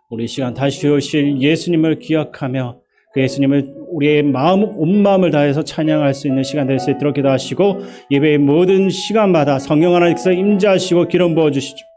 우리 시간 다시 오실 예수님을 기억하며 그 예수님을 우리의 마음, 온 마음을 다해서 찬양할 수 있는 시간 될 수 있도록 기도하시고 예배의 모든 시간마다 성령 하나님께서 임재하시고 기름 부어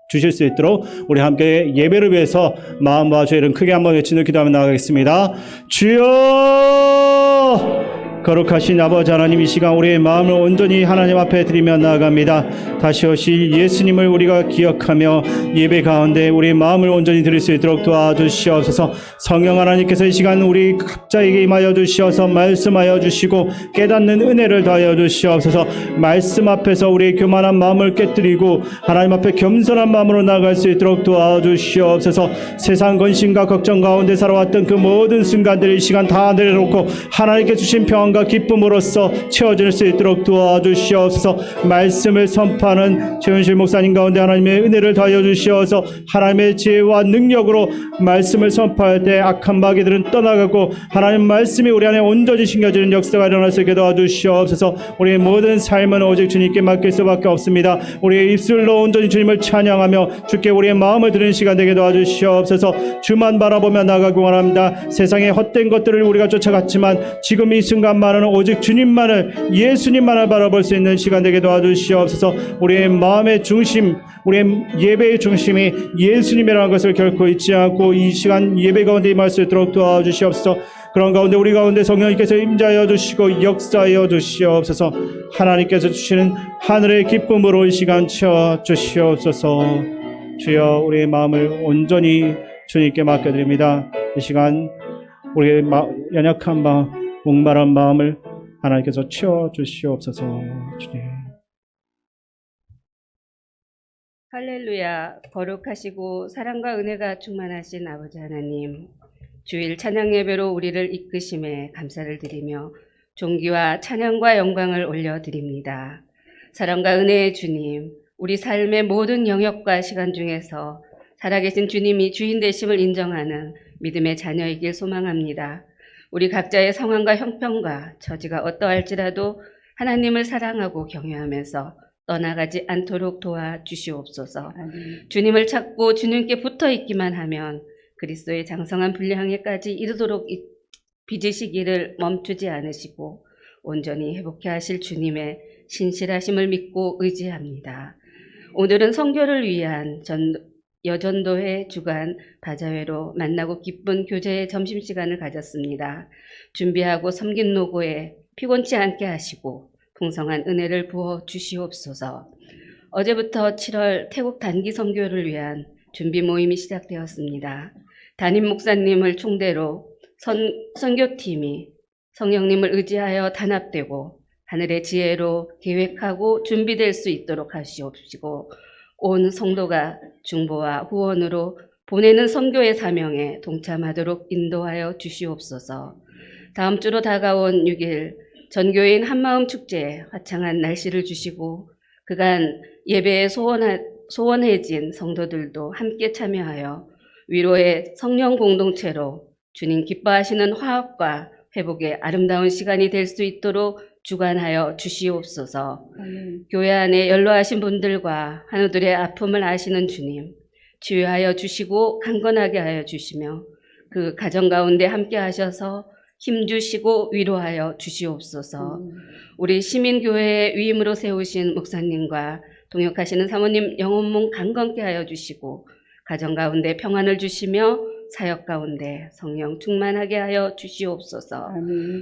주실 수 있도록 우리 함께 예배를 위해서 마음과 죄를 크게 한번 외치는 기도하며 나가겠습니다. 주여! 거룩하신 아버지 하나님, 이 시간 우리의 마음을 온전히 하나님 앞에 드리며 나아갑니다. 다시 오실 예수님을 우리가 기억하며 예배 가운데 우리의 마음을 온전히 드릴 수 있도록 도와주시옵소서. 성령 하나님께서 이 시간 우리 각자에게 임하여 주시어서 말씀하여 주시고 깨닫는 은혜를 더하여 주시옵소서. 말씀 앞에서 우리의 교만한 마음을 깨뜨리고 하나님 앞에 겸손한 마음으로 나아갈 수 있도록 도와주시옵소서. 세상 근심과 걱정 가운데 살아왔던 그 모든 순간들을 이 시간 다 내려놓고 하나님께 주신 평안과 기쁨으로써 채워줄 수 있도록 도와주시옵소서. 말씀을 선포하는 최은실 목사님 가운데 하나님의 은혜를 더하여 주시어서 하나님의 지혜와 능력으로 말씀을 선포할 때 악한 마귀들은 떠나가고 하나님 말씀이 우리 안에 온전히 심겨지는 역사가 일어날 수 있게 도와주시옵소서. 우리의 모든 삶은 오직 주님께 맡길 수밖에 없습니다. 우리의 입술로 온전히 주님을 찬양하며 주께 우리의 마음을 드리는 시간 되게 도와주시옵소서. 주만 바라보며 나가기 원합니다. 세상의 헛된 것들을 우리가 쫓아갔지만 지금 이 순간만은 오직 주님만을, 예수님만을 바라볼 수 있는 시간 되게 도와주시옵소서. 우리의 마음의 중심, 우리의 예배의 중심이 예수님이라는 것을 결코 잊지 않고 이 시간 예배 가운데 임할 수 있도록 도와주시옵소서. 그런 가운데 우리 가운데 성령님께서 임재하여 주시고 역사하여 주시옵소서. 하나님께서 주시는 하늘의 기쁨으로 이 시간 채워 주시옵소서. 주여, 우리의 마음을 온전히 주님께 맡겨드립니다. 이 시간 우리의 연약한 마음, 목마른 마음을 하나님께서 채워 주시옵소서. 주님. 할렐루야. 거룩하시고 사랑과 은혜가 충만하신 아버지 하나님, 주일 찬양 예배로 우리를 이끄심에 감사를 드리며 존귀와 찬양과 영광을 올려드립니다. 사랑과 은혜의 주님, 우리 삶의 모든 영역과 시간 중에서 살아계신 주님이 주인 되심을 인정하는 믿음의 자녀이길 소망합니다. 우리 각자의 상황과 형편과 처지가 어떠할지라도 하나님을 사랑하고 경외하면서 떠나가지 않도록 도와주시옵소서. 주님을 찾고 주님께 붙어있기만 하면 그리스도의 장성한 분량에까지 이르도록 빚으시기를 멈추지 않으시고 온전히 회복해 하실 주님의 신실하심을 믿고 의지합니다. 오늘은 선교를 위한 여전도회 주간 바자회로 만나고 기쁜 교제의 점심시간을 가졌습니다. 준비하고 섬긴 노고에 피곤치 않게 하시고 풍성한 은혜를 부어 주시옵소서. 어제부터 7월 태국 단기 선교를 위한 준비 모임이 시작되었습니다. 담임 목사님을 총대로 선교팀이 성령님을 의지하여 단합되고 하늘의 지혜로 계획하고 준비될 수 있도록 하시옵시고 온 성도가 중보와 후원으로 보내는 선교의 사명에 동참하도록 인도하여 주시옵소서. 다음 주로 다가온 6일 전교인 한마음 축제에 화창한 날씨를 주시고 그간 예배에 소원해진 성도들도 함께 참여하여 위로의 성령 공동체로 주님 기뻐하시는 화합과 회복의 아름다운 시간이 될 수 있도록 주관하여 주시옵소서. 교회 안에 연로하신 분들과 환우들의 아픔을 아시는 주님, 치유하여 주시고 강건하게 하여 주시며 그 가정 가운데 함께 하셔서 힘주시고 위로하여 주시옵소서. 우리 시민교회의 위임으로 세우신 목사님과 동역하시는 사모님 영혼몸 강건케 하여 주시고 가정 가운데 평안을 주시며 사역 가운데 성령 충만하게 하여 주시옵소서.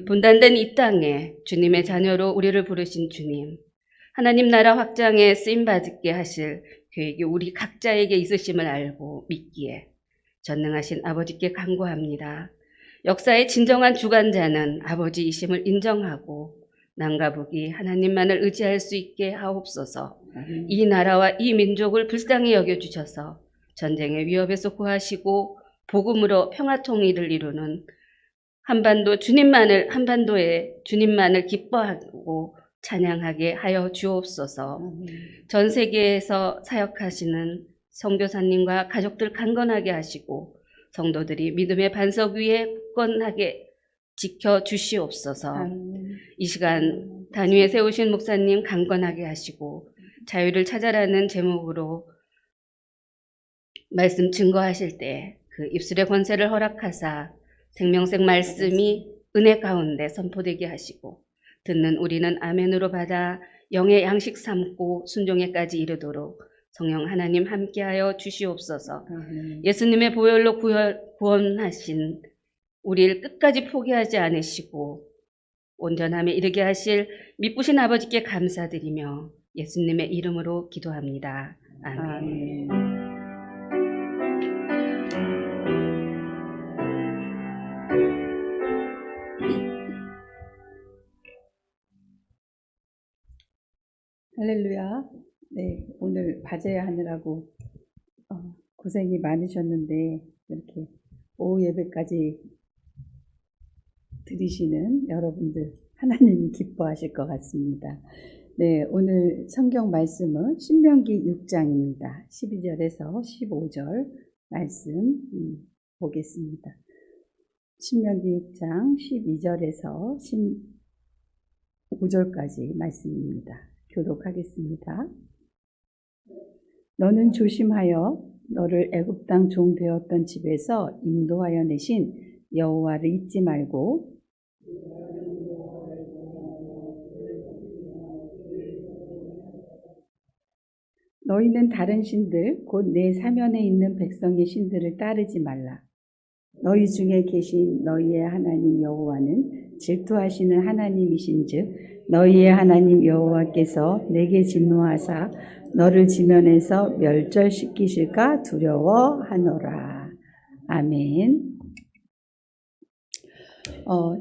분단된 이 땅에 주님의 자녀로 우리를 부르신 주님, 하나님 나라 확장에 쓰임받게 하실 계획이 우리 각자에게 있으심을 알고 믿기에 전능하신 아버지께 간구합니다. 역사의 진정한 주관자는 아버지이심을 인정하고 남과 북이 하나님만을 의지할 수 있게 하옵소서. 이 나라와 이 민족을 불쌍히 여겨주셔서 전쟁의 위협에서 구하시고 복음으로 평화 통일을 이루는 한반도에 주님만을 기뻐하고 찬양하게 하여 주옵소서. 전 세계에서 사역하시는 선교사님과 가족들 강건하게 하시고 성도들이 믿음의 반석 위에 굳건하게 지켜주시옵소서. 이 시간 단위에 세우신 목사님 강건하게 하시고 자유를 찾아라는 제목으로 말씀 증거하실 때 그 입술의 권세를 허락하사 생명생 말씀이 은혜 가운데 선포되게 하시고 듣는 우리는 아멘으로 받아 영의 양식 삼고 순종에까지 이르도록 성령 하나님 함께하여 주시옵소서. 예수님의 보혈로 구원하신 우리를 끝까지 포기하지 않으시고 온전함에 이르게 하실 미쁘신 아버지께 감사드리며 예수님의 이름으로 기도합니다. 아멘. 할렐루야. 네, 오늘 과제하느라고 고생이 많으셨는데 이렇게 오후 예배까지 들으시는 여러분들 하나님이 기뻐하실 것 같습니다. 네, 오늘 성경 말씀은 신명기 6장입니다. 12절에서 15절 말씀 보겠습니다. 신명기 6장 12절에서 15절까지 말씀입니다. 교독하겠습니다. 너는 조심하여 너를 애굽 땅 종 되었던 집에서 인도하여 내신 여호와를 잊지 말고 너희는 다른 신들 곧 내 사면에 있는 백성의 신들을 따르지 말라. 너희 중에 계신 너희의 하나님 여호와는 질투하시는 하나님이신즉 너희의 하나님 여호와께서 내게 진노하사 너를 지면에서 멸절시키실까 두려워하노라. 아멘.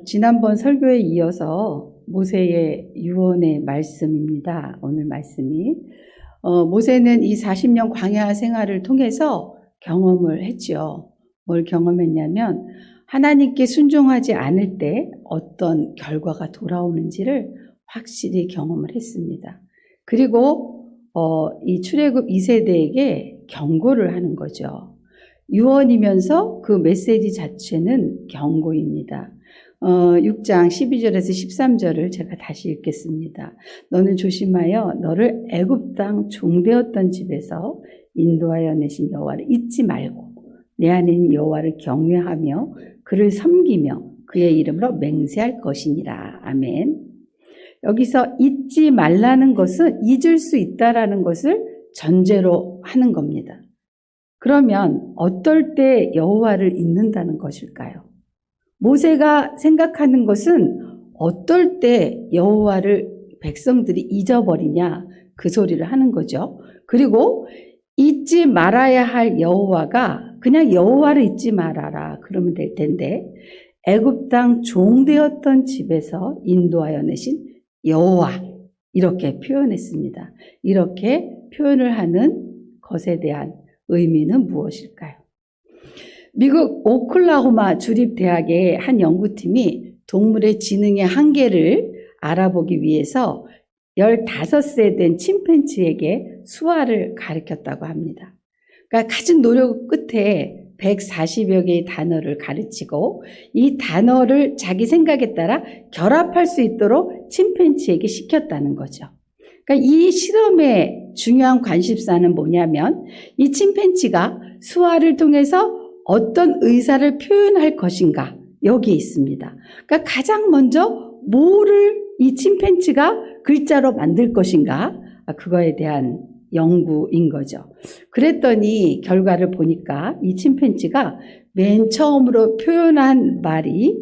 지난번 설교에 이어서 모세의 유언의 말씀입니다. 오늘 말씀이 모세는 이 40년 광야 생활을 통해서 경험을 했죠. 뭘 경험했냐면 하나님께 순종하지 않을 때 어떤 결과가 돌아오는지를 확실히 경험을 했습니다. 그리고 이 출애굽 2세대에게 경고를 하는 거죠. 유언이면서 그 메시지 자체는 경고입니다. 6장 12절에서 13절을 제가 다시 읽겠습니다. 너는 조심하여 너를 애굽 땅 종되었던 집에서 인도하여 내신 여호와를 잊지 말고 내 하나님 여호와를 경외하며 그를 섬기며 그의 이름으로 맹세할 것이니라. 아멘. 여기서 잊지 말라는 것은 잊을 수 있다라는 것을 전제로 하는 겁니다. 그러면 어떨 때 여호와를 잊는다는 것일까요? 모세가 생각하는 것은 어떨 때 여호와를 백성들이 잊어버리냐 그 소리를 하는 거죠. 그리고 잊지 말아야 할 여호와가 그냥 여호와를 잊지 말아라 그러면 될 텐데 애굽 땅 종되었던 집에서 인도하여 내신 여호와 이렇게 표현했습니다. 이렇게 표현을 하는 것에 대한 의미는 무엇일까요? 미국 오클라호마 주립대학의 한 연구팀이 동물의 지능의 한계를 알아보기 위해서 15세 된 침팬지에게 수화를 가르쳤다고 합니다. 그러니까 가진 노력 끝에 140여 개의 단어를 가르치고 이 단어를 자기 생각에 따라 결합할 수 있도록 침팬지에게 시켰다는 거죠. 그러니까 이 실험의 중요한 관심사는 뭐냐면 이 침팬지가 수화를 통해서 어떤 의사를 표현할 것인가 여기에 있습니다. 그러니까 가장 먼저 뭐를 이 침팬지가 글자로 만들 것인가 그거에 대한 연구인 거죠. 그랬더니 결과를 보니까 이 침팬지가 맨 처음으로 표현한 말이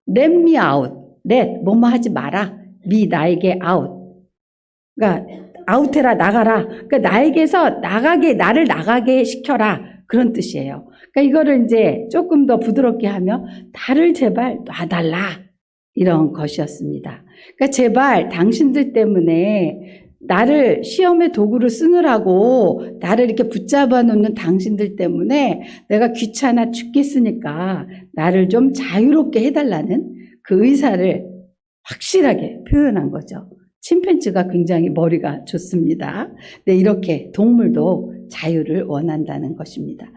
let me out, let 뭐뭐 하지 마라, me 나에게 out. 그러니까 아웃해라 나가라. 그러니까 나에게서 나를 나가게 시켜라 그런 뜻이에요. 그러니까 이거를 이제 조금 더 부드럽게 하면 나를 제발 놔달라 이런 것이었습니다. 그러니까 제발 당신들 때문에 나를 시험의 도구로 쓰느라고 나를 이렇게 붙잡아 놓는 당신들 때문에 내가 귀찮아 죽겠으니까 나를 좀 자유롭게 해달라는 그 의사를 확실하게 표현한 거죠. 침팬지가 굉장히 머리가 좋습니다. 네, 이렇게 동물도 자유를 원한다는 것입니다.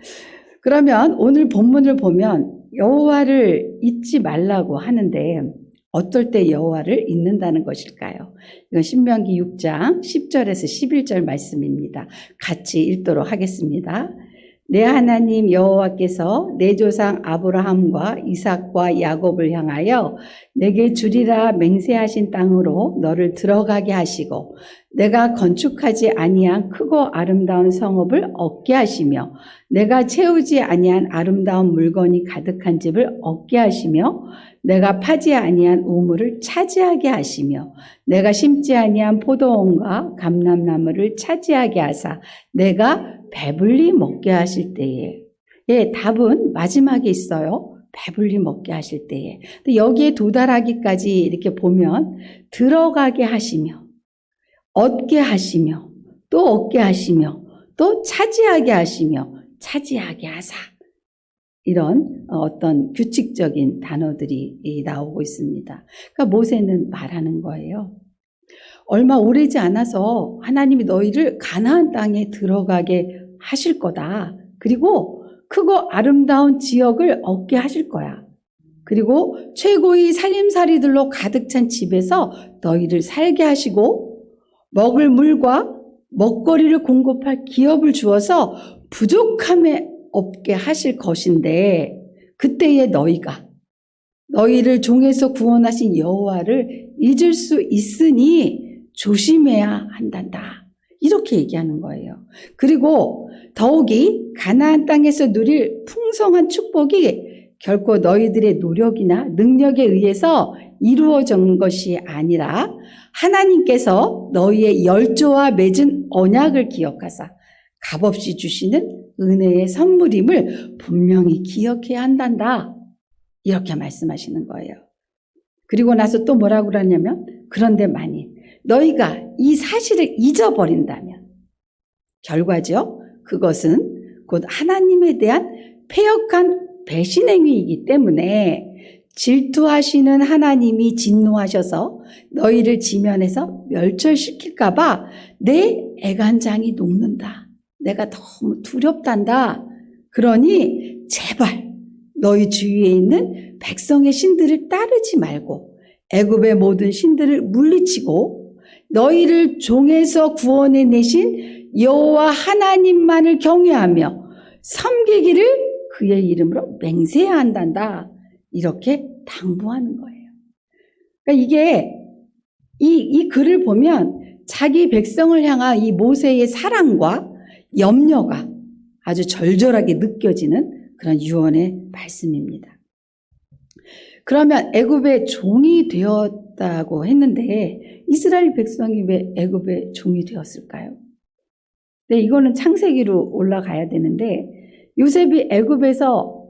그러면 오늘 본문을 보면 여호와를 잊지 말라고 하는데 어떨 때 여호와를 잊는다는 것일까요? 이건 신명기 6장 10절에서 11절 말씀입니다. 같이 읽도록 하겠습니다. 내 하나님 여호와께서 내 조상 아브라함과 이삭과 야곱을 향하여 내게 주리라 맹세하신 땅으로 너를 들어가게 하시고 내가 건축하지 아니한 크고 아름다운 성읍을 얻게 하시며 내가 채우지 아니한 아름다운 물건이 가득한 집을 얻게 하시며 내가 파지 아니한 우물을 차지하게 하시며 내가 심지 아니한 포도원과 감람나무를 차지하게 하사 내가 배불리 먹게 하실 때에. 예, 답은 마지막에 있어요. 배불리 먹게 하실 때에. 근데 여기에 도달하기까지 이렇게 보면 들어가게 하시며 얻게 하시며 또 얻게 하시며 또 차지하게 하시며 차지하게 하사. 이런 어떤 규칙적인 단어들이 나오고 있습니다. 그러니까 모세는 말하는 거예요. 얼마 오래지 않아서 하나님이 너희를 가나안 땅에 들어가게 하실 거다. 그리고 크고 아름다운 지역을 얻게 하실 거야. 그리고 최고의 살림살이들로 가득 찬 집에서 너희를 살게 하시고 먹을 물과 먹거리를 공급할 기업을 주어서 부족함에 없게 하실 것인데 그때에 너희가 너희를 종에서 구원하신 여호와를 잊을 수 있으니 조심해야 한단다. 이렇게 얘기하는 거예요. 그리고 더욱이 가나안 땅에서 누릴 풍성한 축복이 결코 너희들의 노력이나 능력에 의해서 이루어진 것이 아니라 하나님께서 너희의 열조와 맺은 언약을 기억하사 값없이 주시는 은혜의 선물임을 분명히 기억해야 한단다. 이렇게 말씀하시는 거예요. 그리고 나서 또 뭐라고 그러냐면 그런데 만일 너희가 이 사실을 잊어버린다면 결과죠. 그것은 곧 하나님에 대한 패역한 배신행위이기 때문에 질투하시는 하나님이 진노하셔서 너희를 지면에서 멸절시킬까 봐 내 애간장이 녹는다. 내가 너무 두렵단다. 그러니 제발 너희 주위에 있는 백성의 신들을 따르지 말고 애굽의 모든 신들을 물리치고 너희를 종에서 구원해 내신 여호와 하나님만을 경외하며 섬기기를 그의 이름으로 맹세해야 한단다. 이렇게 당부하는 거예요. 그러니까 이게 이 글을 보면 자기 백성을 향한 이 모세의 사랑과 염려가 아주 절절하게 느껴지는 그런 유언의 말씀입니다. 그러면 애굽의 종이 되었다고 했는데 이스라엘 백성이 왜 애굽의 종이 되었을까요? 네, 이거는 창세기로 올라가야 되는데 요셉이 애굽에서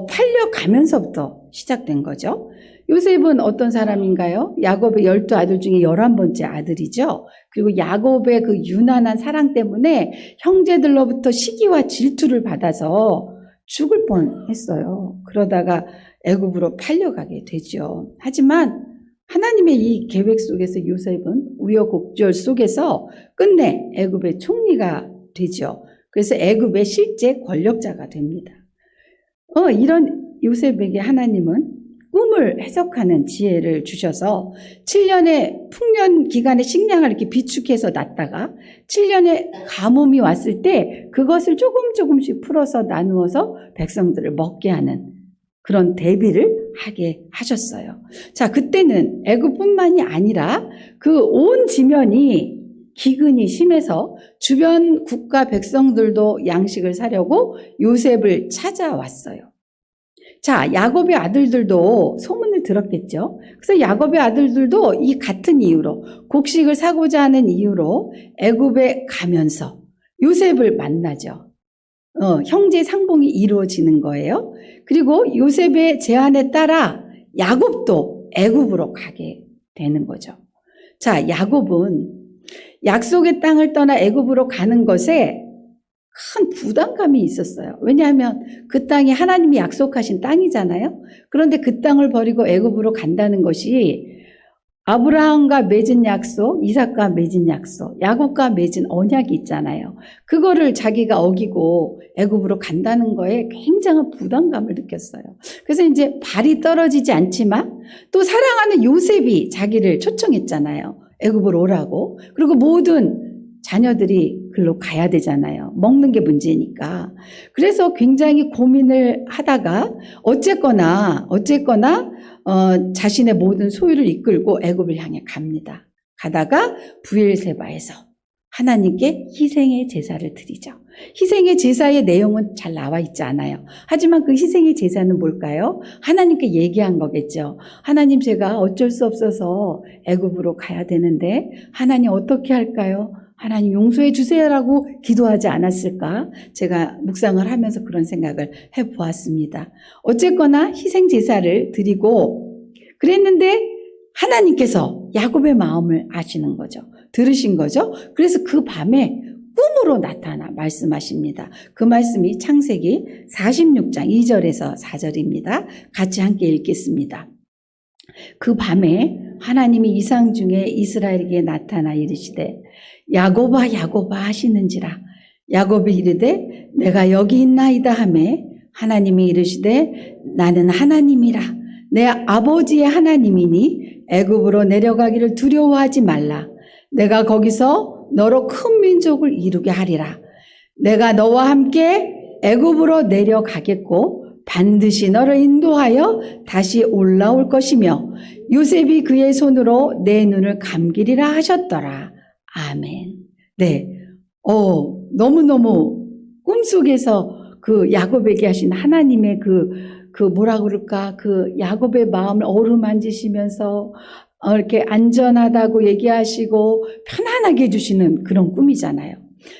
팔려가면서부터 시작된 거죠. 요셉은 어떤 사람인가요? 야곱의 12아들 중에 11번째 아들이죠. 그리고 야곱의 그 유난한 사랑 때문에 형제들로부터 시기와 질투를 받아서 죽을 뻔했어요. 그러다가 애굽으로 팔려가게 되죠. 하지만 하나님의 이 계획 속에서 요셉은 우여곡절 속에서 끝내 애굽의 총리가 되죠. 그래서 애굽의 실제 권력자가 됩니다. 이런 요셉에게 하나님은 꿈을 해석하는 지혜를 주셔서 7년의 풍년 기간의 식량을 이렇게 비축해서 놨다가 7년의 가뭄이 왔을 때 그것을 조금씩 풀어서 나누어서 백성들을 먹게 하는 그런 대비를 하게 하셨어요. 자, 그때는 애굽뿐만이 아니라 그 온 지면이 기근이 심해서 주변 국가 백성들도 양식을 사려고 요셉을 찾아왔어요. 자, 야곱의 아들들도 소문을 들었겠죠. 그래서 야곱의 아들들도 이 같은 이유로 곡식을 사고자 하는 이유로 애굽에 가면서 요셉을 만나죠. 형제 상봉이 이루어지는 거예요. 그리고 요셉의 제안에 따라 야곱도 애굽으로 가게 되는 거죠. 자, 야곱은 약속의 땅을 떠나 애굽으로 가는 것에 큰 부담감이 있었어요. 왜냐하면 그 땅이 하나님이 약속하신 땅이잖아요. 그런데 그 땅을 버리고 애굽으로 간다는 것이 아브라함과 맺은 약속, 이삭과 맺은 약속, 야곱과 맺은 언약이 있잖아요. 그거를 자기가 어기고 애굽으로 간다는 거에 굉장한 부담감을 느꼈어요. 그래서 이제 발이 떨어지지 않지만 또 사랑하는 요셉이 자기를 초청했잖아요. 애굽으로 오라고. 그리고 모든 자녀들이 글로 가야 되잖아요. 먹는 게 문제니까. 그래서 굉장히 고민을 하다가 어쨌거나 자신의 모든 소유를 이끌고 애굽을 향해 갑니다. 가다가 부엘세바에서 하나님께 희생의 제사를 드리죠. 희생의 제사의 내용은 잘 나와 있지 않아요. 하지만 그 희생의 제사는 뭘까요? 하나님께 얘기한 거겠죠. 하나님, 제가 어쩔 수 없어서 애굽으로 가야 되는데 하나님 어떻게 할까요? 하나님 용서해 주세요라고 기도하지 않았을까? 제가 묵상을 하면서 그런 생각을 해보았습니다. 어쨌거나 희생 제사를 드리고 그랬는데 하나님께서 야곱의 마음을 아시는 거죠. 들으신 거죠. 그래서 그 밤에 꿈으로 나타나 말씀하십니다. 그 말씀이 창세기 46장 2절에서 4절입니다. 같이 함께 읽겠습니다. 그 밤에 하나님이 이상 중에 이스라엘에게 나타나 이르시되 야곱아 야곱아 하시는지라. 야곱이 이르되 내가 여기 있나이다 하매 하나님이 이르시되 나는 하나님이라. 내 아버지의 하나님이니 애굽으로 내려가기를 두려워하지 말라. 내가 거기서 너로 큰 민족을 이루게 하리라. 내가 너와 함께 애굽으로 내려가겠고 반드시 너를 인도하여 다시 올라올 것이며 요셉이 그의 손으로 내 눈을 감기리라 하셨더라. 아멘. 네. 너무너무 꿈속에서 그 야곱에게 하신 하나님의 그 뭐라 그럴까, 그 야곱의 마음을 어루만지시면서 이렇게 안전하다고 얘기하시고 편안하게 해주시는 그런 꿈이잖아요.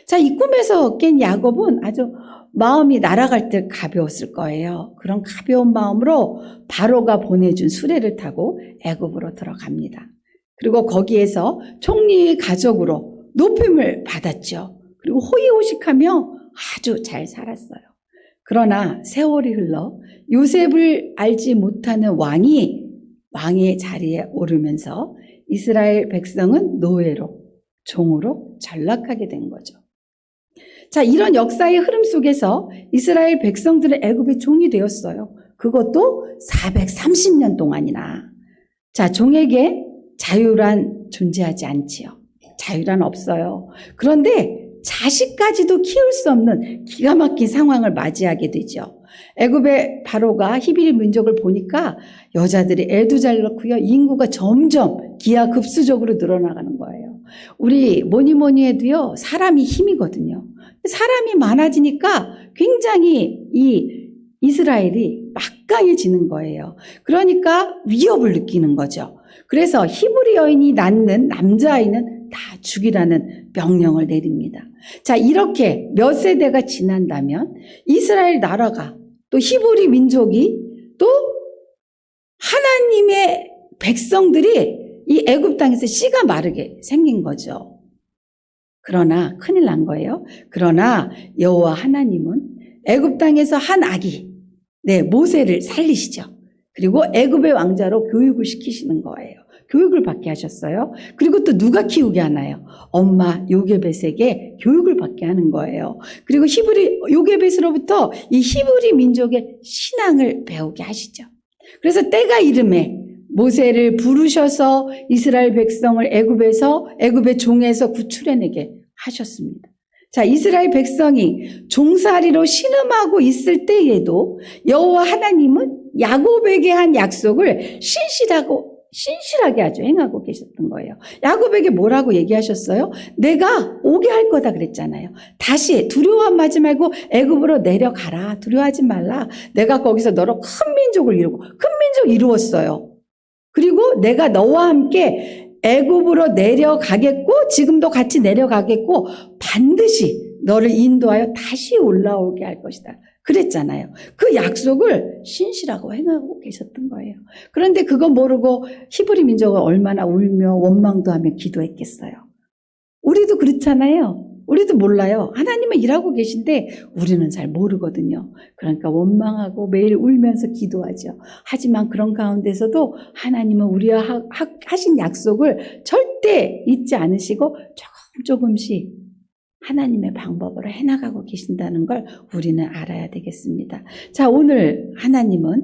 자, 이 꿈에서 깬 야곱은 아주 마음이 날아갈 때 가벼웠을 거예요. 그런 가벼운 마음으로 바로가 보내준 수레를 타고 애굽으로 들어갑니다. 그리고 거기에서 총리의 가족으로 높임을 받았죠. 그리고 호의호식하며 아주 잘 살았어요. 그러나 세월이 흘러 요셉을 알지 못하는 왕의 자리에 오르면서 이스라엘 백성은 노예로, 종으로 전락하게 된 거죠. 자, 이런 역사의 흐름 속에서 이스라엘 백성들은 애굽의 종이 되었어요. 그것도 430년 동안이나. 자, 종에게 자유란 존재하지 않지요. 자유란 없어요. 그런데 자식까지도 키울 수 없는 기가 막힌 상황을 맞이하게 되죠. 애굽의 바로가 히브리 민족을 보니까 여자들이 애도 잘 낳고요. 인구가 점점 기하급수적으로 늘어나가는 거예요. 우리 뭐니 해도요. 사람이 힘이거든요. 사람이 많아지니까 굉장히 이 이스라엘이 막강해지는 거예요. 그러니까 위협을 느끼는 거죠. 그래서 히브리 여인이 낳는 남자아이는 다 죽이라는 명령을 내립니다. 자, 이렇게 몇 세대가 지난다면 이스라엘 나라가 또 히브리 민족이 또 하나님의 백성들이 이 애굽 땅에서 씨가 마르게 생긴 거죠. 그러나 큰일 난 거예요. 그러나 여호와 하나님은 애굽 땅에서 한 아기, 모세를 살리시죠. 그리고 애굽의 왕자로 교육을 시키시는 거예요. 교육을 받게 하셨어요. 그리고 또 누가 키우게 하나요? 엄마 요게벳에게 교육을 받게 하는 거예요. 그리고 요게벳으로부터 이 히브리 민족의 신앙을 배우게 하시죠. 그래서 때가 이름에 모세를 부르셔서 이스라엘 백성을 애굽의 종에서 구출해내게 하셨습니다. 자, 이스라엘 백성이 종살이로 신음하고 있을 때에도 여호와 하나님은 야곱에게 한 약속을 신실하게 아주 행하고 계셨던 거예요. 야곱에게 뭐라고 얘기하셨어요? 내가 오게 할 거다 그랬잖아요. 다시 두려워하지 말고 애굽으로 내려가라. 두려워하지 말라. 내가 거기서 너로 큰 민족을 이루고 큰 민족 이루었어요. 그리고 내가 너와 함께 애굽으로 내려가겠고 지금도 같이 내려가겠고 반드시 너를 인도하여 다시 올라오게 할 것이다. 그랬잖아요. 그 약속을 신실하고 행하고 계셨던 거예요. 그런데 그거 모르고 히브리 민족은 얼마나 울며 원망도 하며 기도했겠어요. 우리도 그렇잖아요. 우리도 몰라요. 하나님은 일하고 계신데 우리는 잘 모르거든요. 그러니까 원망하고 매일 울면서 기도하죠. 하지만 그런 가운데서도 하나님은 우리와 하신 약속을 절대 잊지 않으시고 조금씩 하나님의 방법으로 해나가고 계신다는 걸 우리는 알아야 되겠습니다. 자, 오늘 하나님은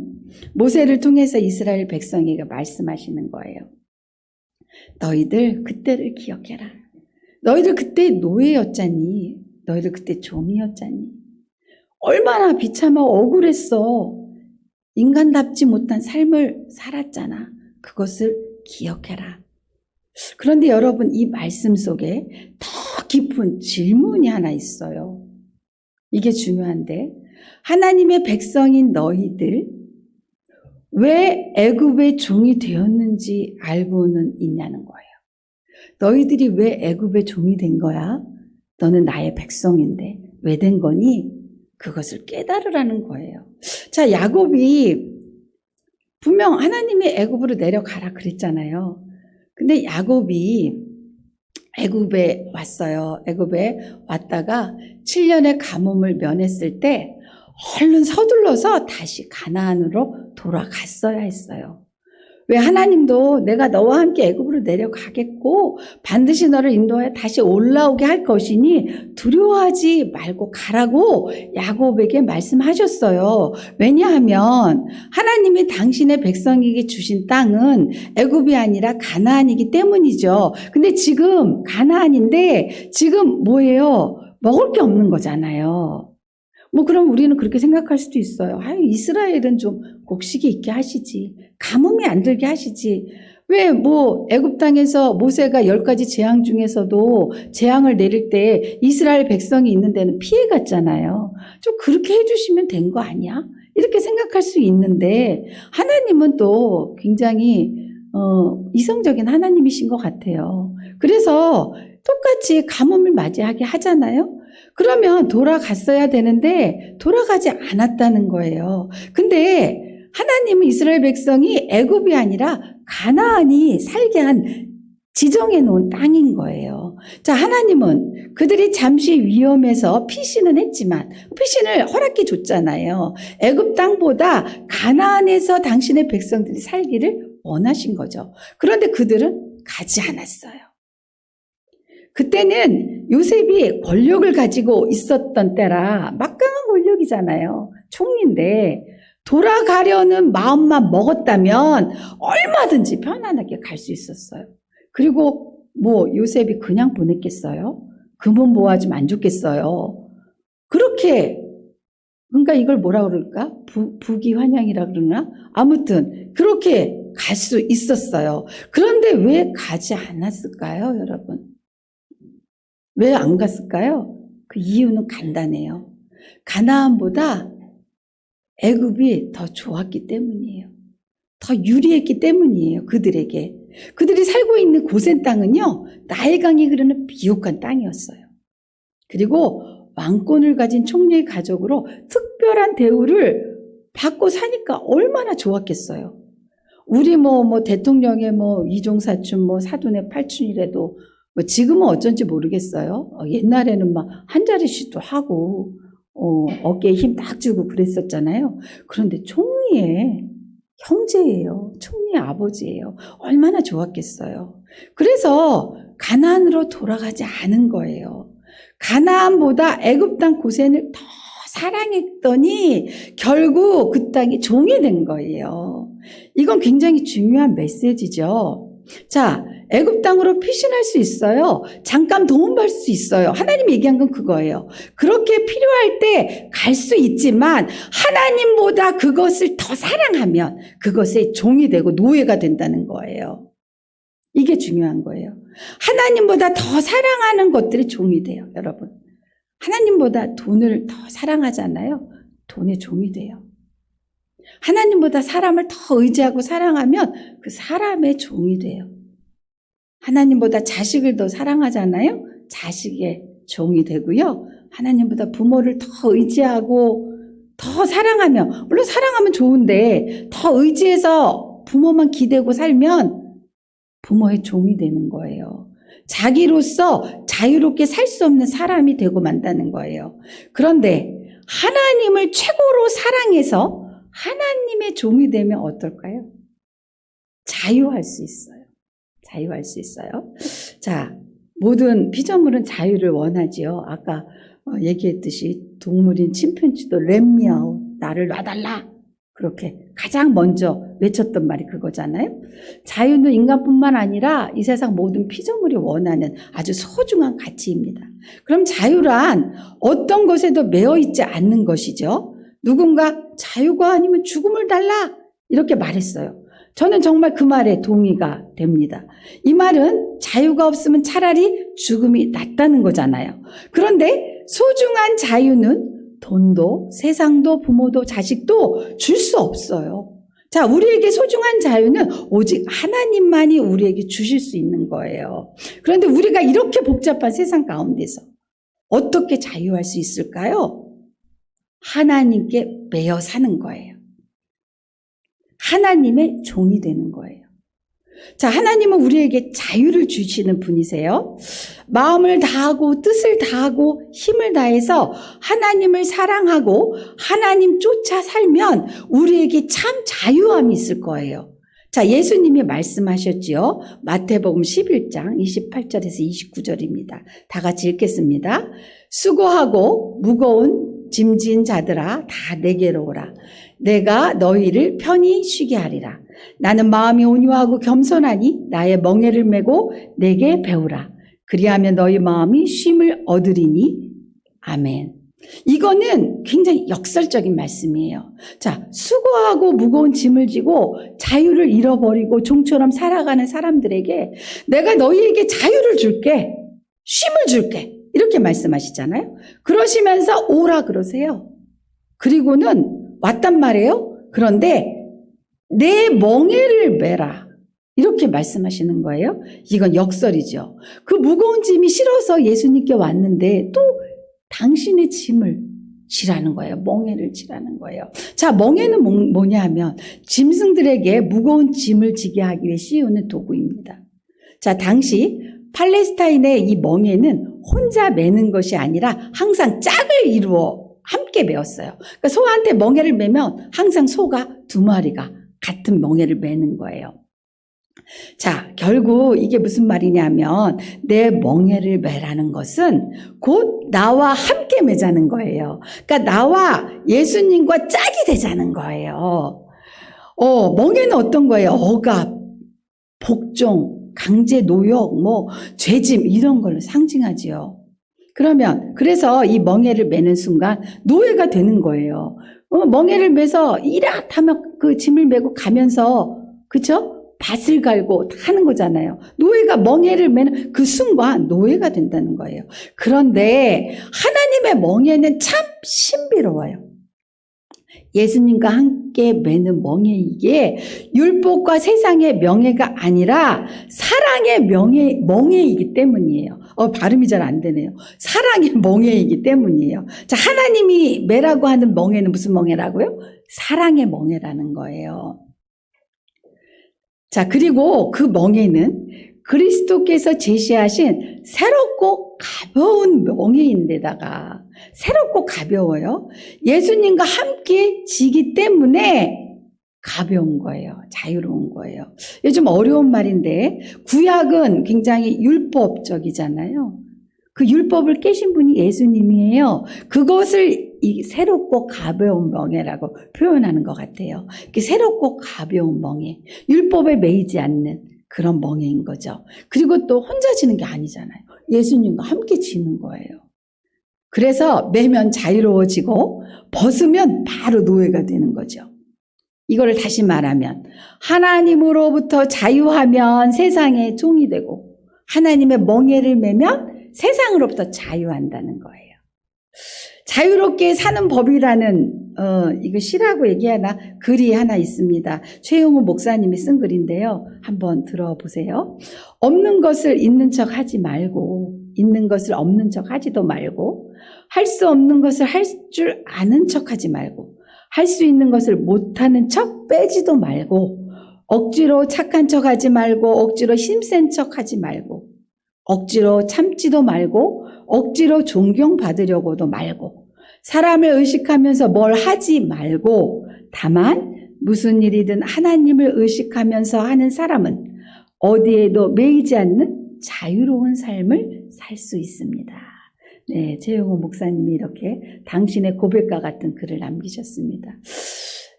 모세를 통해서 이스라엘 백성에게 말씀하시는 거예요. 너희들 그때를 기억해라. 너희들 그때 노예였잖니. 너희들 그때 종이었잖니. 얼마나 비참하고 억울했어. 인간답지 못한 삶을 살았잖아. 그것을 기억해라. 그런데 여러분, 이 말씀 속에 더 깊은 질문이 하나 있어요. 이게 중요한데, 하나님의 백성인 너희들 왜 애굽의 종이 되었는지 알고는 있냐는 거예요. 너희들이 왜 애굽의 종이 된 거야? 너는 나의 백성인데 왜 된 거니? 그것을 깨달으라는 거예요. 자, 야곱이 분명 하나님이 애굽으로 내려가라 그랬잖아요. 근데 야곱이 애굽에 왔어요. 애굽에 왔다가 7년의 가뭄을 면했을 때 얼른 서둘러서 다시 가나안으로 돌아갔어야 했어요. 왜? 하나님도 내가 너와 함께 애굽으로 내려가겠고 반드시 너를 인도하여 다시 올라오게 할 것이니 두려워하지 말고 가라고 야곱에게 말씀하셨어요. 왜냐하면 하나님이 당신의 백성에게 주신 땅은 애굽이 아니라 가나안이기 때문이죠. 근데 지금 가나안인데 지금 뭐예요? 먹을 게 없는 거잖아요. 그럼 우리는 그렇게 생각할 수도 있어요. 이스라엘은 좀 곡식이 있게 하시지. 가뭄이 안 들게 하시지. 왜 애굽 땅에서 모세가 10가지 재앙 중에서도 재앙을 내릴 때 이스라엘 백성이 있는 데는 피해 갔잖아요. 좀 그렇게 해주시면 된 거 아니야? 이렇게 생각할 수 있는데 하나님은 또 굉장히 이성적인 하나님이신 것 같아요. 그래서 똑같이 가뭄을 맞이하게 하잖아요. 그러면 돌아갔어야 되는데 돌아가지 않았다는 거예요. 근데 하나님은 이스라엘 백성이 애굽이 아니라 가나안이 살게 한 지정해 놓은 땅인 거예요. 자, 하나님은 그들이 잠시 위험해서 피신은 했지만 피신을 허락해 줬잖아요. 애굽 땅보다 가나안에서 당신의 백성들이 살기를 원하신 거죠. 그런데 그들은 가지 않았어요. 그때는 요셉이 권력을 가지고 있었던 때라 막강한 권력이잖아요. 총리인데 돌아가려는 마음만 먹었다면 얼마든지 편안하게 갈 수 있었어요. 그리고 요셉이 그냥 보냈겠어요? 금은 모아주면 안 좋겠어요? 그렇게, 그러니까 이걸 뭐라 그럴까? 부귀환영이라 그러나? 아무튼 그렇게 갈 수 있었어요. 그런데 왜 가지 않았을까요, 여러분? 왜 안 갔을까요? 그 이유는 간단해요. 가나안보다 애굽이 더 좋았기 때문이에요. 더 유리했기 때문이에요. 그들에게. 그들이 살고 있는 고센 땅은요, 나일강이 흐르는 비옥한 땅이었어요. 그리고 왕권을 가진 총리의 가족으로 특별한 대우를 받고 사니까 얼마나 좋았겠어요. 우리 대통령의 이종사춘 사돈의 팔춘이라도 지금은 어쩐지 모르겠어요. 옛날에는 한 자리씩도 하고 어깨에 힘 딱 주고 그랬었잖아요. 그런데 총리의 형제예요. 총리의 아버지예요. 얼마나 좋았겠어요. 그래서 가나안으로 돌아가지 않은 거예요. 가나안보다 애굽 땅 고센을 더 사랑했더니 결국 그 땅이 종이 된 거예요. 이건 굉장히 중요한 메시지죠. 자, 애굽 땅으로 피신할 수 있어요. 잠깐 도움받을 수 있어요. 하나님 얘기한 건 그거예요. 그렇게 필요할 때 갈 수 있지만 하나님보다 그것을 더 사랑하면 그것의 종이 되고 노예가 된다는 거예요. 이게 중요한 거예요. 하나님보다 더 사랑하는 것들이 종이 돼요, 여러분. 하나님보다 돈을 더 사랑하잖아요. 돈의 종이 돼요. 하나님보다 사람을 더 의지하고 사랑하면 그 사람의 종이 돼요. 하나님보다 자식을 더 사랑하잖아요. 자식의 종이 되고요. 하나님보다 부모를 더 의지하고 더 사랑하면, 물론 사랑하면 좋은데 더 의지해서 부모만 기대고 살면 부모의 종이 되는 거예요. 자기로서 자유롭게 살 수 없는 사람이 되고 만다는 거예요. 그런데 하나님을 최고로 사랑해서 하나님의 종이 되면 어떨까요? 자유할 수 있어요. 자유할 수 있어요. 자, 모든 피조물은 자유를 원하지요. 아까 얘기했듯이 동물인 침팬지도 렛미아우, 나를 놔달라. 그렇게 가장 먼저 외쳤던 말이 그거잖아요. 자유는 인간뿐만 아니라 이 세상 모든 피조물이 원하는 아주 소중한 가치입니다. 그럼 자유란 어떤 것에도 매여 있지 않는 것이죠. 누군가 자유가 아니면 죽음을 달라 이렇게 말했어요. 저는 정말 그 말에 동의가 됩니다. 이 말은 자유가 없으면 차라리 죽음이 낫다는 거잖아요. 그런데 소중한 자유는 돈도 세상도 부모도 자식도 줄 수 없어요. 자, 우리에게 소중한 자유는 오직 하나님만이 우리에게 주실 수 있는 거예요. 그런데 우리가 이렇게 복잡한 세상 가운데서 어떻게 자유할 수 있을까요? 하나님께 매여 사는 거예요. 하나님의 종이 되는 거예요. 자, 하나님은 우리에게 자유를 주시는 분이세요. 마음을 다하고 뜻을 다하고 힘을 다해서 하나님을 사랑하고 하나님 쫓아 살면 우리에게 참 자유함이 있을 거예요. 자, 예수님이 말씀하셨지요. 마태복음 11장 28절에서 29절입니다. 다 같이 읽겠습니다. 수고하고 무거운 짐진 자들아 다 내게로 오라. 내가 너희를 편히 쉬게 하리라. 나는 마음이 온유하고 겸손하니 나의 멍에를 메고 내게 배우라. 그리하면 너희 마음이 쉼을 얻으리니. 아멘. 이거는 굉장히 역설적인 말씀이에요. 자, 수고하고 무거운 짐을 지고 자유를 잃어버리고 종처럼 살아가는 사람들에게 내가 너희에게 자유를 줄게. 쉼을 줄게. 이렇게 말씀하시잖아요. 그러시면서 오라 그러세요. 그리고는 왔단 말이에요. 그런데 내 멍에를 메라. 이렇게 말씀하시는 거예요. 이건 역설이죠. 그 무거운 짐이 싫어서 예수님께 왔는데 또 당신의 짐을 지라는 거예요. 멍에를 지라는 거예요. 자, 멍에는 뭐냐 하면 짐승들에게 무거운 짐을 지게 하기 위해 씌우는 도구입니다. 자, 당시 팔레스타인의 이 멍에는 혼자 매는 것이 아니라 항상 짝을 이루어 함께 메었어요. 그러니까 소한테 멍에를 매면 항상 소가 2마리가 같은 멍에를 매는 거예요. 자, 결국 이게 무슨 말이냐면 내 멍에를 매라는 것은 곧 나와 함께 매자는 거예요. 그러니까 나와 예수님과 짝이 되자는 거예요. 멍에는 어떤 거예요? 억압, 복종, 강제 노역, 죄짐 이런 걸로 상징하지요. 그래서 이 멍에를 매는 순간 노예가 되는 거예요. 멍에를 매서 이락하면 그 짐을 메고 가면서, 그쵸? 밭을 갈고 하는 거잖아요. 노예가 멍에를 매는 그 순간 노예가 된다는 거예요. 그런데 하나님의 멍에는 참 신비로워요. 예수님과 함께 매는 멍에 이게 율법과 세상의 명예가 아니라 사랑의 멍에이기 때문이에요. 발음이 잘 안 되네요. 사랑의 멍에이기 때문이에요. 자, 하나님이 매라고 하는 멍에는 무슨 멍에라고요? 사랑의 멍에라는 거예요. 자, 그리고 그 멍에는 그리스도께서 제시하신 새롭고 가벼운 멍에인데다가 새롭고 가벼워요. 예수님과 함께 지기 때문에 가벼운 거예요. 자유로운 거예요. 요즘 어려운 말인데 구약은 굉장히 율법적이잖아요. 그 율법을 깨신 분이 예수님이에요. 그것을 이 새롭고 가벼운 멍에라고 표현하는 것 같아요. 새롭고 가벼운 멍에, 율법에 매이지 않는 그런 멍에인 거죠. 그리고 또 혼자 지는 게 아니잖아요. 예수님과 함께 지는 거예요. 그래서 매면 자유로워지고 벗으면 바로 노예가 되는 거죠. 이거를 다시 말하면 하나님으로부터 자유하면 세상의 종이 되고 하나님의 멍에를 매면 세상으로부터 자유한다는 거예요. 자유롭게 사는 법이라는 이거 시라고 얘기하나 글이 하나 있습니다. 최용우 목사님이 쓴 글인데요. 한번 들어보세요. 없는 것을 있는 척 하지 말고 있는 것을 없는 척 하지도 말고 할 수 없는 것을 할 줄 아는 척 하지 말고 할 수 있는 것을 못하는 척 빼지도 말고 억지로 착한 척 하지 말고 억지로 힘센 척 하지 말고 억지로 참지도 말고 억지로 존경받으려고도 말고 사람을 의식하면서 뭘 하지 말고 다만 무슨 일이든 하나님을 의식하면서 하는 사람은 어디에도 매이지 않는 자유로운 삶을 살 수 있습니다. 네, 최용호 목사님이 이렇게 당신의 고백과 같은 글을 남기셨습니다.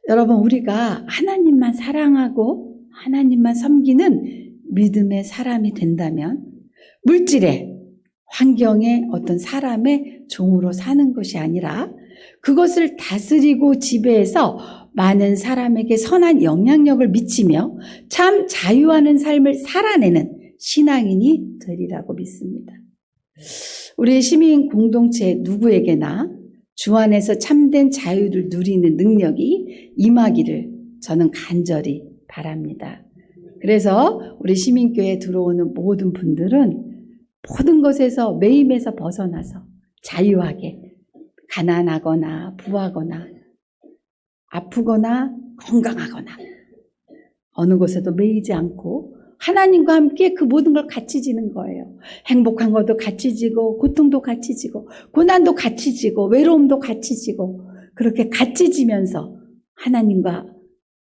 여러분, 우리가 하나님만 사랑하고 하나님만 섬기는 믿음의 사람이 된다면 물질에, 환경에 어떤 사람의 종으로 사는 것이 아니라 그것을 다스리고 지배해서 많은 사람에게 선한 영향력을 미치며 참 자유하는 삶을 살아내는 신앙인이 되리라고 믿습니다. 우리 시민 공동체 누구에게나 주 안에서 참된 자유를 누리는 능력이 임하기를 저는 간절히 바랍니다. 그래서 우리 시민교회에 들어오는 모든 분들은 모든 것에서 매임에서 벗어나서 자유하게 가난하거나 부하거나 아프거나 건강하거나 어느 곳에도 매이지 않고 하나님과 함께 그 모든 걸 같이 지는 거예요. 행복한 것도 같이 지고 고통도 같이 지고 고난도 같이 지고 외로움도 같이 지고 그렇게 같이 지면서 하나님과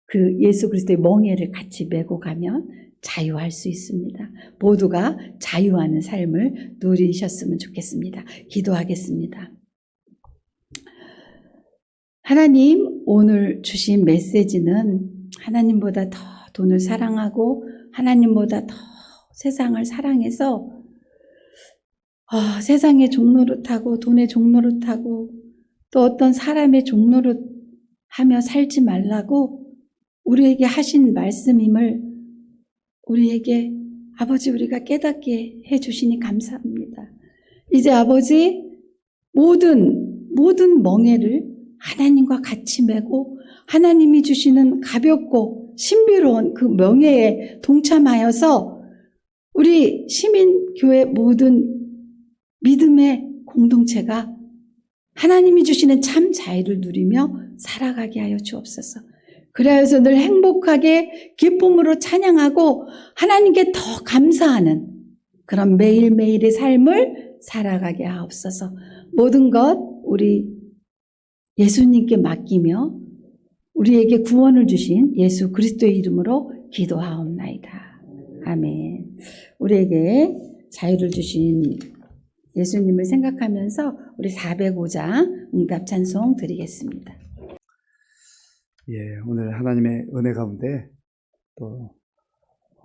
그 예수 그리스도의 멍에를 같이 메고 가면 자유할 수 있습니다. 모두가 자유하는 삶을 누리셨으면 좋겠습니다. 기도하겠습니다. 하나님, 오늘 주신 메시지는 하나님보다 더 돈을 사랑하고 하나님보다 더 세상을 사랑해서 세상의 종노릇하고 돈의 종노릇하고 또 어떤 사람의 종노릇하며 살지 말라고 우리에게 하신 말씀임을 우리에게 아버지 우리가 깨닫게 해주시니 감사합니다. 이제 아버지 모든 멍에를 하나님과 같이 메고 하나님이 주시는 가볍고 신비로운 그 명예에 동참하여서 우리 시민교회 모든 믿음의 공동체가 하나님이 주시는 참 자유를 누리며 살아가게 하여 주옵소서. 그래서 늘 행복하게 기쁨으로 찬양하고 하나님께 더 감사하는 그런 매일매일의 삶을 살아가게 하옵소서. 모든 것 우리 예수님께 맡기며 우리에게 구원을 주신 예수 그리스도의 이름으로 기도하옵나이다. 아멘. 우리에게 자유를 주신 예수님을 생각하면서 우리 405장 응답 찬송 드리겠습니다. 예, 오늘 하나님의 은혜 가운데 또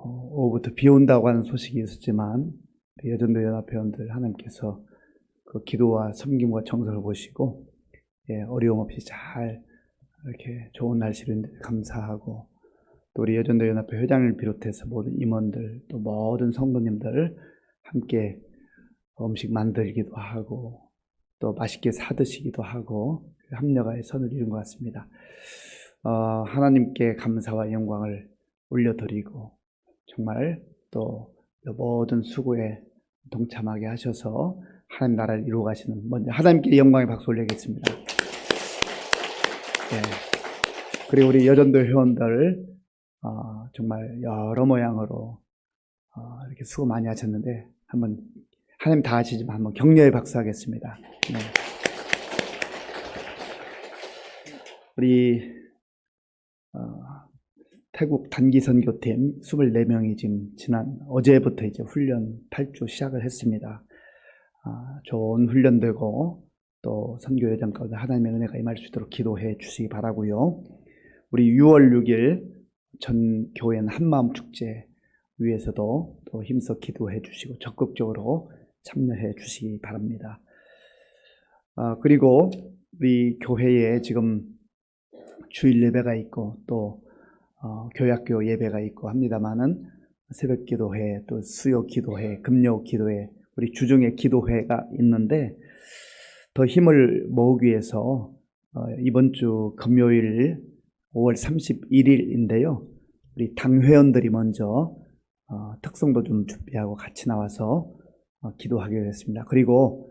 오후부터 비 온다고 하는 소식이 있었지만 여전도 연합회원들 하나님께서 그 기도와 섬김과 정성을 보시고 어려움 없이 잘 이렇게 좋은 날씨를 감사하고 또 우리 여전도 연합회 회장을 비롯해서 모든 임원들 또 모든 성도님들 함께 음식 만들기도 하고 또 맛있게 사드시기도 하고 합력하여 선을 이룬 것 같습니다. 하나님께 감사와 영광을 올려드리고 정말 또 모든 수고에 동참하게 하셔서 하나님 나라를 이루어 가시는 먼저 하나님께 영광의 박수 올리겠습니다. 그리고 우리 여전도 회원들 정말 여러 모양으로 이렇게 수고 많이 하셨는데 한번 하나님 다 하시지만 한번 격려의 박수 하겠습니다. 우리 태국 단기 선교팀 24명이 지금 지난 어제부터 이제 훈련 8주 시작을 했습니다. 좋은 훈련되고 또 선교 여정 가운데 하나님의 은혜가 임할 수 있도록 기도해 주시기 바라고요. 우리 6월 6일 전 교회는 한마음 축제 위해서도 또 힘써 기도해 주시고 적극적으로 참여해 주시기 바랍니다. 그리고 우리 교회에 지금 주일 예배가 있고 또 교회학교 예배가 있고 합니다만은 새벽 기도회 또 수요 기도회 금요 기도회 우리 주중에 기도회가 있는데 더 힘을 모으기 위해서 이번 주 금요일 5월 31일인데요. 우리 당회원들이 먼저 특성도 좀 준비하고 같이 나와서 기도하기로 했습니다. 그리고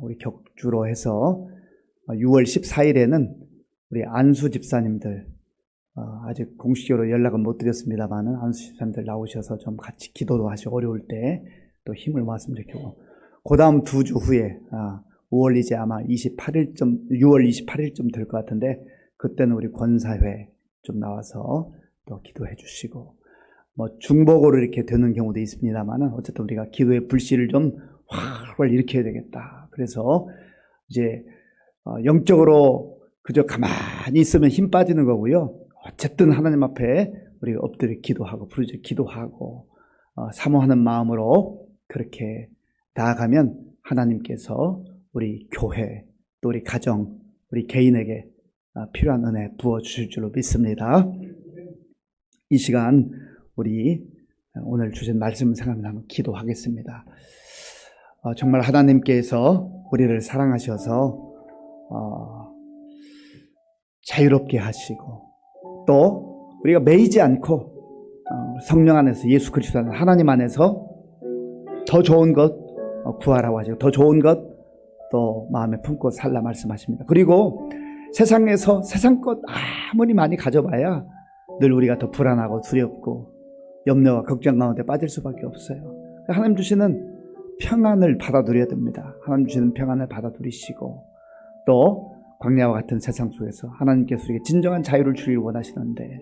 우리 격주로 해서 6월 14일에는 우리 안수 집사님들 아직 공식적으로 연락은 못 드렸습니다만은 안수 집사님들 나오셔서 좀 같이 기도도 하시고 어려울 때 또 힘을 모았으면 좋겠고 그 다음 2주 후에 5월 이제 아마 6월 28일쯤 될 것 같은데 그때는 우리 권사회 좀 나와서 또 기도해 주시고 뭐 중복으로 이렇게 되는 경우도 있습니다만은 어쨌든 우리가 기도의 불씨를 좀 활활 일으켜야 되겠다. 그래서 이제 영적으로 그저 가만히 많이 있으면 힘 빠지는 거고요. 어쨌든 하나님 앞에 우리가 엎드려 기도하고 부르짖어 기도하고 사모하는 마음으로 그렇게 나아가면 하나님께서 우리 교회 또 우리 가정 우리 개인에게 필요한 은혜 부어주실 줄로 믿습니다. 이 시간 우리 오늘 주신 말씀을 생각하면 기도하겠습니다. 정말 하나님께서 우리를 사랑하셔서 자유롭게 하시고 또 우리가 매이지 않고 성령 안에서 예수 그리스도 안에서 하나님 안에서 더 좋은 것 구하라고 하시고 더 좋은 것 또 마음에 품고 살라 말씀하십니다. 그리고 세상에서 세상 것 아무리 많이 가져봐야 늘 우리가 더 불안하고 두렵고 염려와 걱정 가운데 빠질 수밖에 없어요. 하나님 주시는 평안을 받아 누려야 됩니다. 하나님 주시는 평안을 받아 누리시고 또 광야와 같은 세상 속에서 하나님께서 우리에게 진정한 자유를 주기를 원하시는데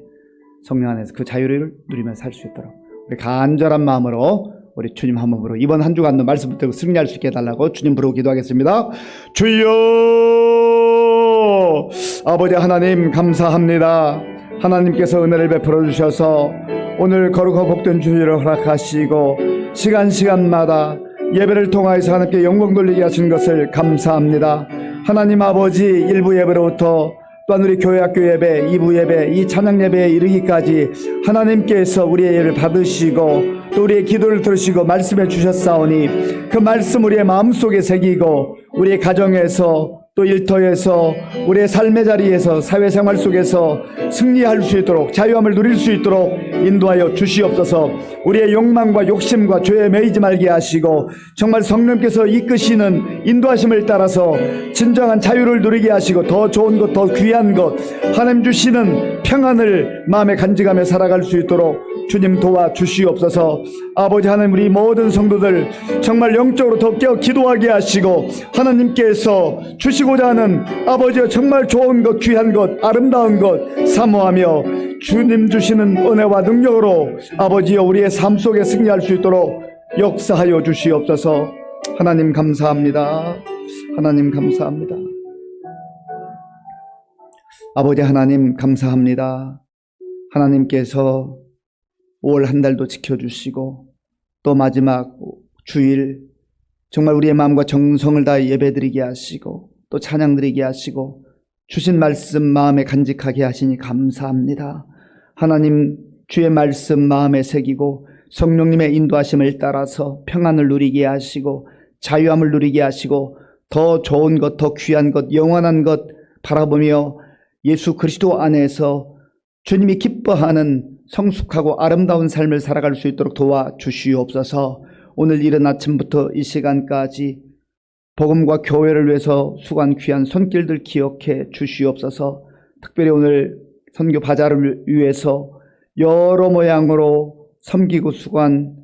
성령 안에서 그 자유를 누리며 살 수 있도록 우리 간절한 마음으로 우리 주님 한 몸으로 이번 한 주간도 말씀 붙들고 승리할 수 있게 해달라고 주님 부르고 기도하겠습니다. 주여 아버지 하나님 감사합니다. 하나님께서 은혜를 베풀어 주셔서 오늘 거룩하고 복된 주일을 허락하시고 시간마다 예배를 통하여서 하나님께 영광 돌리게 하신 것을 감사합니다. 하나님 아버지 1부 예배로부터 또한 우리 교회학교 예배, 2부 예배, 이 찬양 예배에 이르기까지 하나님께서 우리의 예를 받으시고 또 우리의 기도를 들으시고 말씀해 주셨사오니 그 말씀 우리의 마음속에 새기고 우리의 가정에서 또 일터에서 우리의 삶의 자리에서 사회생활 속에서 승리할 수 있도록 자유함을 누릴 수 있도록 인도하여 주시옵소서. 우리의 욕망과 욕심과 죄에 매이지 말게 하시고 정말 성령께서 이끄시는 인도하심을 따라서 진정한 자유를 누리게 하시고 더 좋은 것, 더 귀한 것 하나님 주시는 평안을 마음에 간직하며 살아갈 수 있도록 주님 도와주시옵소서. 아버지 하나님 우리 모든 성도들 정말 영적으로 더 깨어 기도하게 하시고 하나님께서 주시고자 하는 아버지여 정말 좋은 것 귀한 것 아름다운 것 사모하며 주님 주시는 은혜와 능력으로 아버지여 우리의 삶 속에 승리할 수 있도록 역사하여 주시옵소서. 하나님 감사합니다. 하나님 감사합니다. 아버지 하나님 감사합니다. 하나님께서 5월 한 달도 지켜주시고 또 마지막 주일 정말 우리의 마음과 정성을 다해 예배드리게 하시고 또 찬양드리게 하시고 주신 말씀 마음에 간직하게 하시니 감사합니다. 하나님 주의 말씀 마음에 새기고 성령님의 인도하심을 따라서 평안을 누리게 하시고 자유함을 누리게 하시고 더 좋은 것, 더 귀한 것, 영원한 것 바라보며 예수 그리스도 안에서 주님이 기뻐하는 성숙하고 아름다운 삶을 살아갈 수 있도록 도와주시옵소서. 오늘 이른 아침부터 이 시간까지 복음과 교회를 위해서 수고한 귀한 손길들 기억해 주시옵소서. 특별히 오늘 선교 바자를 위해서 여러 모양으로 섬기고 수고한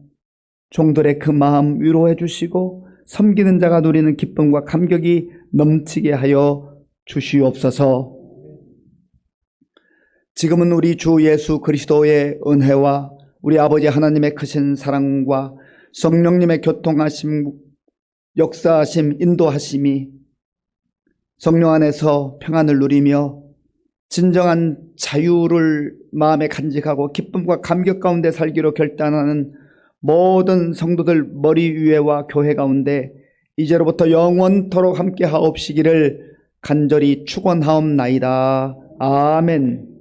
종들의 그 마음 위로해 주시고 섬기는 자가 누리는 기쁨과 감격이 넘치게 하여 주시옵소서. 지금은 우리 주 예수 그리스도의 은혜와 우리 아버지 하나님의 크신 사랑과 성령님의 교통하심, 역사하심, 인도하심이 성령 안에서 평안을 누리며 진정한 자유를 마음에 간직하고 기쁨과 감격 가운데 살기로 결단하는 모든 성도들 머리 위에와 교회 가운데 이제로부터 영원토록 함께 하옵시기를 간절히 축원하옵나이다. 아멘.